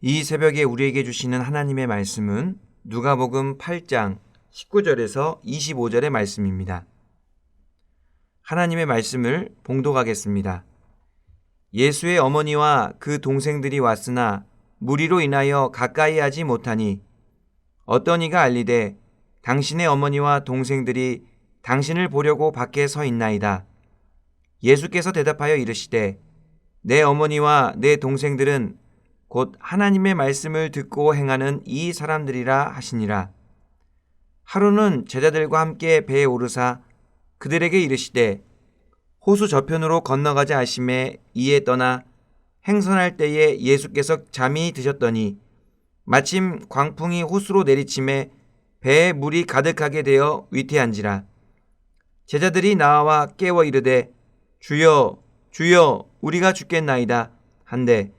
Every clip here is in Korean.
이 새벽에 우리에게 주시는 하나님의 말씀은 누가복음 8장 19절에서 25절의 말씀입니다. 하나님의 말씀을 봉독하겠습니다. 예수의 어머니와 그 동생들이 왔으나 무리로 인하여 가까이 하지 못하니 어떤 이가 알리되 당신의 어머니와 동생들이 당신을 보려고 밖에 서 있나이다. 예수께서 대답하여 이르시되 내 어머니와 내 동생들은 곧 하나님의 말씀을 듣고 행하는 이 사람들이라 하시니라. 하루는 제자들과 함께 배에 오르사 그들에게 이르시되 호수 저편으로 건너가자 하심에 이에 떠나 행선할 때에 예수께서 잠이 드셨더니 마침 광풍이 호수로 내리침에 배에 물이 가득하게 되어 위태한지라. 제자들이 나와 깨워 이르되 주여 주여 우리가 죽겠나이다 한데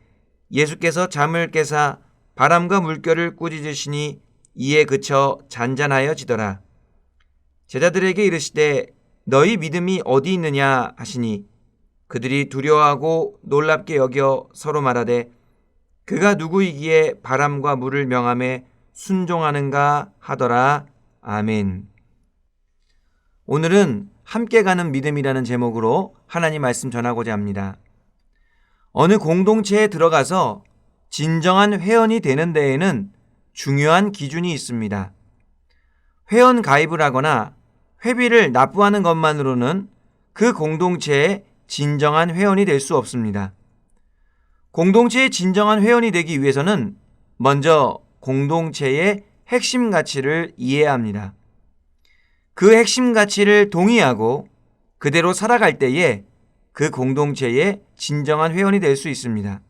예수께서 잠을 깨사 바람과 물결을 꾸짖으시니 이에 그쳐 잔잔하여지더라. 제자들에게 이르시되 너희 믿음이 어디 있느냐 하시니 그들이 두려워하고 놀랍게 여겨 서로 말하되 그가 누구이기에 바람과 물을 명함에 순종하는가 하더라. 아멘. 오늘은 함께 가는 믿음이라는 제목으로 하나님 말씀 전하고자 합니다. 어느 공동체에 들어가서 진정한 회원이 되는 데에는 중요한 기준이 있습니다. 회원 가입을 하거나 회비를 납부하는 것만으로는 그 공동체의 진정한 회원이 될 수 없습니다. 공동체의 진정한 회원이 되기 위해서는 먼저 공동체의 핵심 가치를 이해해야 합니다. 그 핵심 가치를 동의하고 그대로 살아갈 때에 그 공동체의 진정한 회원이 될 수 있습니다.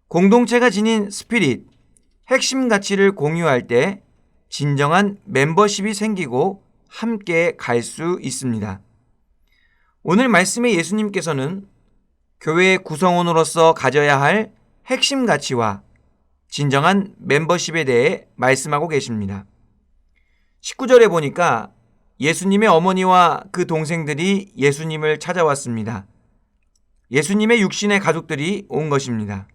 공동체가 지닌 스피릿, 핵심 가치를 공유할 때 진정한 멤버십이 생기고 함께 갈 수 있습니다. 오늘 말씀의 예수님께서는 교회의 구성원으로서 가져야 할 핵심 가치와 진정한 멤버십에 대해 말씀하고 계십니다. 19절에 보니까 예수님의 어머니와 그 동생들이 예수님을 찾아왔습니다. 예수님의 육신의 가족들이 온 것입니다.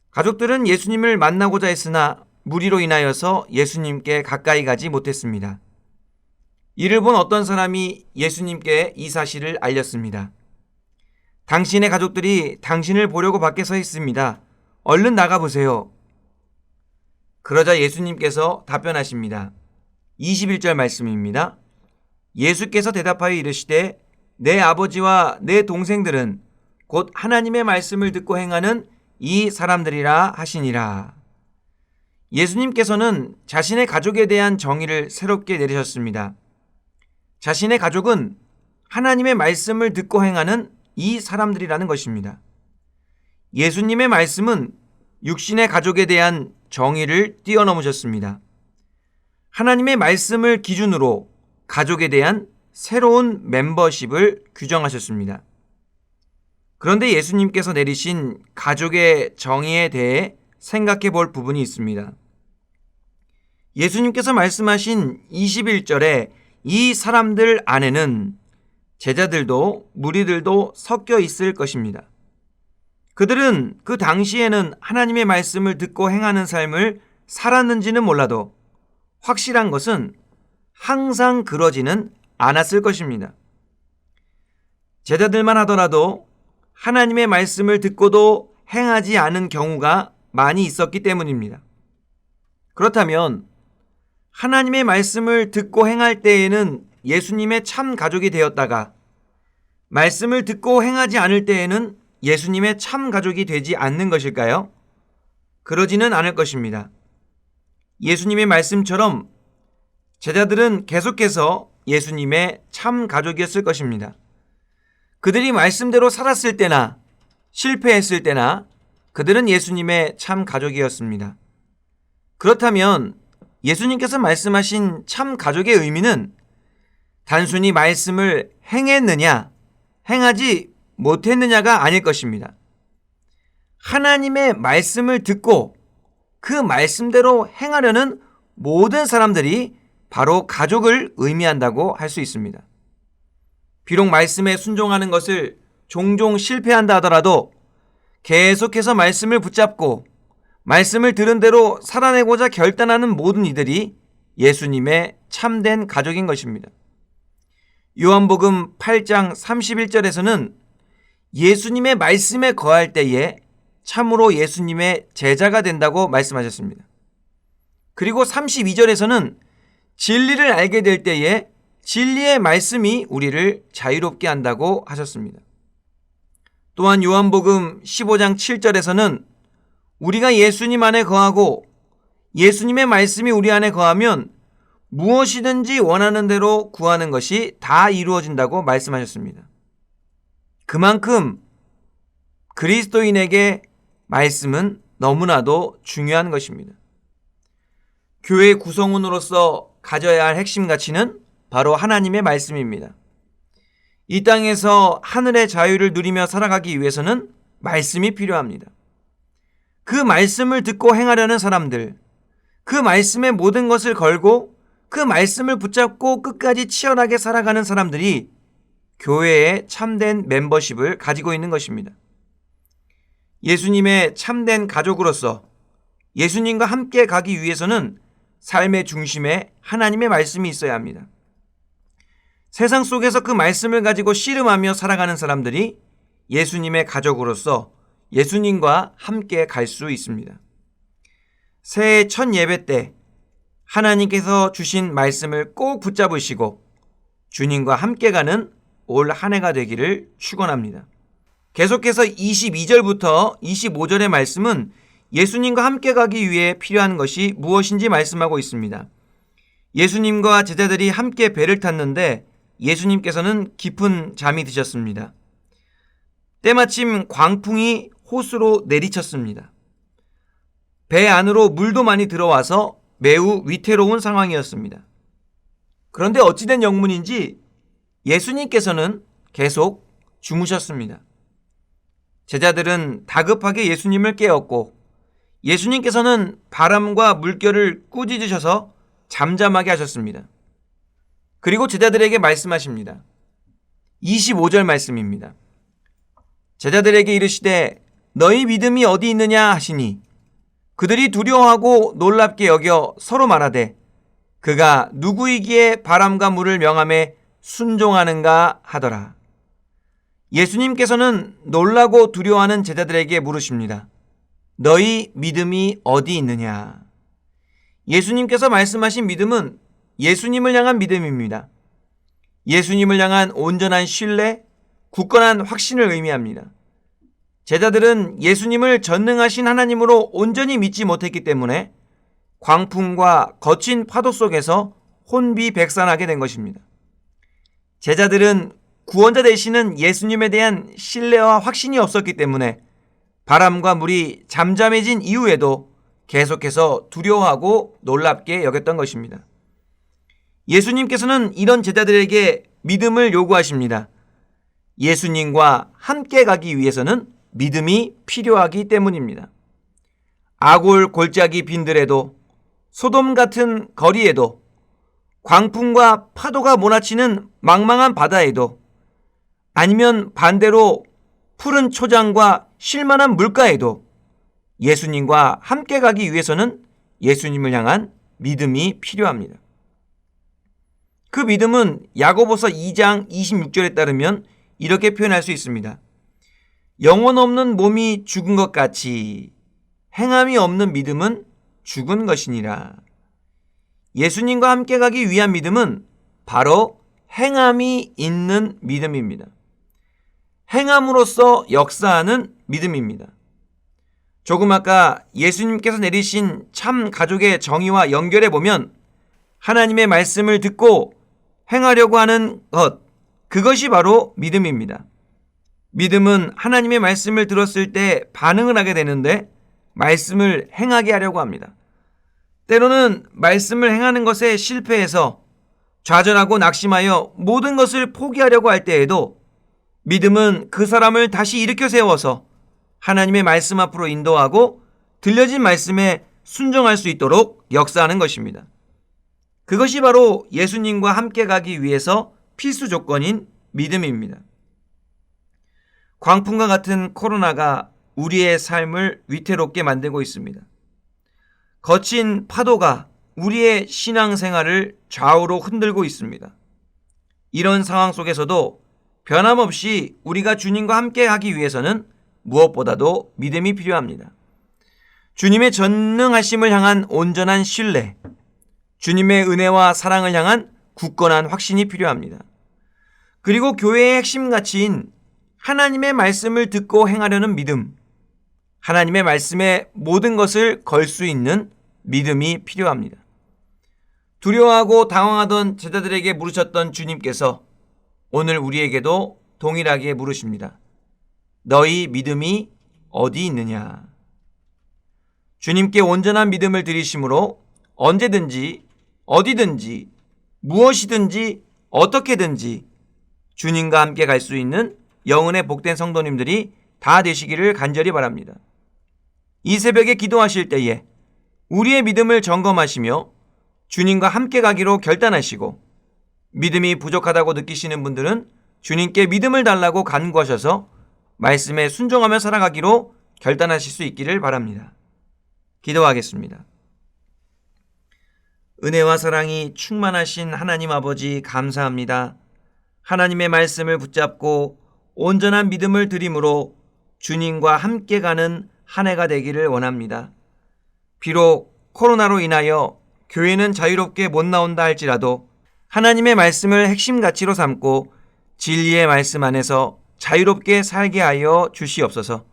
가족들은 예수님을 만나고자 했으나 무리로 인하여서 예수님께 가까이 가지 못했습니다. 이를 본 어떤 사람이 예수님께 이 사실을 알렸습니다. 당신의 가족들이 당신을 보려고 밖에 서 있습니다. 얼른 나가보세요. 그러자 예수님께서 답변하십니다. 21절 말씀입니다. 예수께서 대답하여 이르시되 내 아버지와 내 동생들은 곧 하나님의 말씀을 듣고 행하는 이 사람들이라 하시니라. 예수님께서는 자신의 가족에 대한 정의를 새롭게 내리셨습니다. 자신의 가족은 하나님의 말씀을 듣고 행하는 이 사람들이라는 것입니다. 예수님의 말씀은 육신의 가족에 대한 정의를 뛰어넘으셨습니다. 하나님의 말씀을 기준으로 가족에 대한 새로운 멤버십을 규정하셨습니다. 그런데 예수님께서 내리신 가족의 정의에 대해 생각해 볼 부분이 있습니다. 예수님께서 말씀하신 21절에 이 사람들 안에는 제자들도 무리들도 섞여 있을 것입니다. 그들은 그 당시에는 하나님의 말씀을 듣고 행하는 삶을 살았는지는 몰라도 확실한 것은 항상 그러지는 않았을 것입니다. 제자들만 하더라도 하나님의 말씀을 듣고도 행하지 않은 경우가 많이 있었기 때문입니다. 그렇다면 하나님의 말씀을 듣고 행할 때에는 예수님의 참 가족이 되었다가 말씀을 듣고 행하지 않을 때에는 예수님의 참 가족이 되지 않는 것일까요? 그러지는 않을 것입니다. 예수님의 말씀처럼 제자들은 계속해서 예수님의 참 가족이었을 것입니다. 그들이 말씀대로 살았을 때나 실패했을 때나 그들은 예수님의 참 가족이었습니다. 그렇다면 예수님께서 말씀하신 참 가족의 의미는 단순히 말씀을 행했느냐, 행하지 못했느냐가 아닐 것입니다. 하나님의 말씀을 듣고 그 말씀대로 행하려는 모든 사람들이 바로 가족을 의미한다고 할 수 있습니다. 비록 말씀에 순종하는 것을 종종 실패한다 하더라도 계속해서 말씀을 붙잡고 말씀을 들은 대로 살아내고자 결단하는 모든 이들이 예수님의 참된 가족인 것입니다. 요한복음 8장 31절에서는 예수님의 말씀에 거할 때에 참으로 예수님의 제자가 된다고 말씀하셨습니다. 그리고 32절에서는 진리를 알게 될 때에 진리의 말씀이 우리를 자유롭게 한다고 하셨습니다. 또한 요한복음 15장 7절에서는 우리가 예수님 안에 거하고 예수님의 말씀이 우리 안에 거하면 무엇이든지 원하는 대로 구하는 것이 다 이루어진다고 말씀하셨습니다. 그만큼 그리스도인에게 말씀은 너무나도 중요한 것입니다. 교회 구성원으로서 가져야 할 핵심 가치는 바로 하나님의 말씀입니다. 이 땅에서 하늘의 자유를 누리며 살아가기 위해서는 말씀이 필요합니다. 그 말씀을 듣고 행하려는 사람들, 그 말씀의 모든 것을 걸고 그 말씀을 붙잡고 끝까지 치열하게 살아가는 사람들이 교회의 참된 멤버십을 가지고 있는 것입니다. 예수님의 참된 가족으로서 예수님과 함께 가기 위해서는 삶의 중심에 하나님의 말씀이 있어야 합니다. 세상 속에서 그 말씀을 가지고 씨름하며 살아가는 사람들이 예수님의 가족으로서 예수님과 함께 갈 수 있습니다. 새해 첫 예배 때 하나님께서 주신 말씀을 꼭 붙잡으시고 주님과 함께 가는 올 한 해가 되기를 축원합니다. 계속해서 22절부터 25절의 말씀은 예수님과 함께 가기 위해 필요한 것이 무엇인지 말씀하고 있습니다. 예수님과 제자들이 함께 배를 탔는데 예수님께서는 깊은 잠이 드셨습니다. 때마침 광풍이 호수로 내리쳤습니다. 배 안으로 물도 많이 들어와서 매우 위태로운 상황이었습니다. 그런데 어찌된 영문인지 예수님께서는 계속 주무셨습니다. 제자들은 다급하게 예수님을 깨웠고 예수님께서는 바람과 물결을 꾸짖으셔서 잠잠하게 하셨습니다. 그리고 제자들에게 말씀하십니다. 25절 말씀입니다. 제자들에게 이르시되 너희 믿음이 어디 있느냐 하시니 그들이 두려워하고 놀랍게 여겨 서로 말하되 그가 누구이기에 바람과 물을 명함에 순종하는가 하더라. 예수님께서는 놀라고 두려워하는 제자들에게 물으십니다. 너희 믿음이 어디 있느냐? 예수님께서 말씀하신 믿음은 예수님을 향한 믿음입니다. 예수님을 향한 온전한 신뢰, 굳건한 확신을 의미합니다. 제자들은 예수님을 전능하신 하나님으로 온전히 믿지 못했기 때문에 광풍과 거친 파도 속에서 혼비백산하게 된 것입니다. 제자들은 구원자 되시는 예수님에 대한 신뢰와 확신이 없었기 때문에 바람과 물이 잠잠해진 이후에도 계속해서 두려워하고 놀랍게 여겼던 것입니다. 예수님께서는 이런 제자들에게 믿음을 요구하십니다. 예수님과 함께 가기 위해서는 믿음이 필요하기 때문입니다. 아골 골짜기 빈들에도 소돔 같은 거리에도 광풍과 파도가 몰아치는 망망한 바다에도 아니면 반대로 푸른 초장과 쉴만한 물가에도 예수님과 함께 가기 위해서는 예수님을 향한 믿음이 필요합니다. 그 믿음은 야고보서 2장 26절에 따르면 이렇게 표현할 수 있습니다. 영혼 없는 몸이 죽은 것 같이 행함이 없는 믿음은 죽은 것이니라. 예수님과 함께 가기 위한 믿음은 바로 행함이 있는 믿음입니다. 행함으로써 역사하는 믿음입니다. 조금 아까 예수님께서 내리신 참 가족의 정의와 연결해 보면 하나님의 말씀을 듣고 행하려고 하는 것, 그것이 바로 믿음입니다. 믿음은 하나님의 말씀을 들었을 때 반응을 하게 되는데 말씀을 행하게 하려고 합니다. 때로는 말씀을 행하는 것에 실패해서 좌절하고 낙심하여 모든 것을 포기하려고 할 때에도 믿음은 그 사람을 다시 일으켜 세워서 하나님의 말씀 앞으로 인도하고 들려진 말씀에 순종할 수 있도록 역사하는 것입니다. 그것이 바로 예수님과 함께 가기 위해서 필수 조건인 믿음입니다. 광풍과 같은 코로나가 우리의 삶을 위태롭게 만들고 있습니다. 거친 파도가 우리의 신앙생활을 좌우로 흔들고 있습니다. 이런 상황 속에서도 변함없이 우리가 주님과 함께 하기 위해서는 무엇보다도 믿음이 필요합니다. 주님의 전능하심을 향한 온전한 신뢰, 주님의 은혜와 사랑을 향한 굳건한 확신이 필요합니다. 그리고 교회의 핵심 가치인 하나님의 말씀을 듣고 행하려는 믿음, 하나님의 말씀에 모든 것을 걸 수 있는 믿음이 필요합니다. 두려워하고 당황하던 제자들에게 물으셨던 주님께서 오늘 우리에게도 동일하게 물으십니다. 너희 믿음이 어디 있느냐? 주님께 온전한 믿음을 드리심으로 언제든지 어디든지 무엇이든지 어떻게든지 주님과 함께 갈 수 있는 영혼의 복된 성도님들이 다 되시기를 간절히 바랍니다. 이 새벽에 기도하실 때에 우리의 믿음을 점검하시며 주님과 함께 가기로 결단하시고 믿음이 부족하다고 느끼시는 분들은 주님께 믿음을 달라고 간구하셔서 말씀에 순종하며 살아가기로 결단하실 수 있기를 바랍니다. 기도하겠습니다. 은혜와 사랑이 충만하신 하나님 아버지 감사합니다. 하나님의 말씀을 붙잡고 온전한 믿음을 드림으로 주님과 함께 가는 한 해가 되기를 원합니다. 비록 코로나로 인하여 교회는 자유롭게 못 나온다 할지라도 하나님의 말씀을 핵심 가치로 삼고 진리의 말씀 안에서 자유롭게 살게 하여 주시옵소서.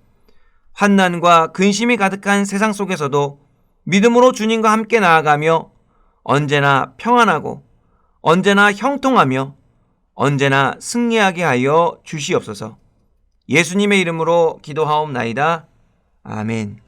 환난과 근심이 가득한 세상 속에서도 믿음으로 주님과 함께 나아가며 언제나 평안하고 언제나 형통하며 언제나 승리하게 하여 주시옵소서. 예수님의 이름으로 기도하옵나이다. 아멘.